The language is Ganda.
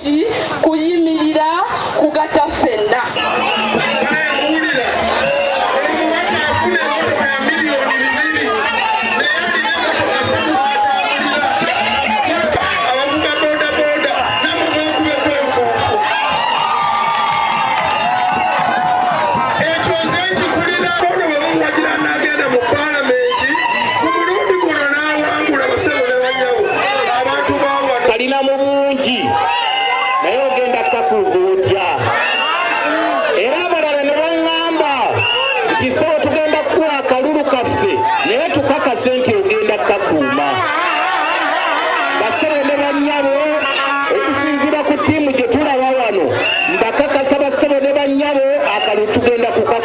ki kuyimirira kugatta ffenna. Sente ogenda kakuuma basebo ne bannyabo okusinziira ku ttiimu gye tulaba wano mbakakasa basebo ne bannyabo akalulu tugenda kuka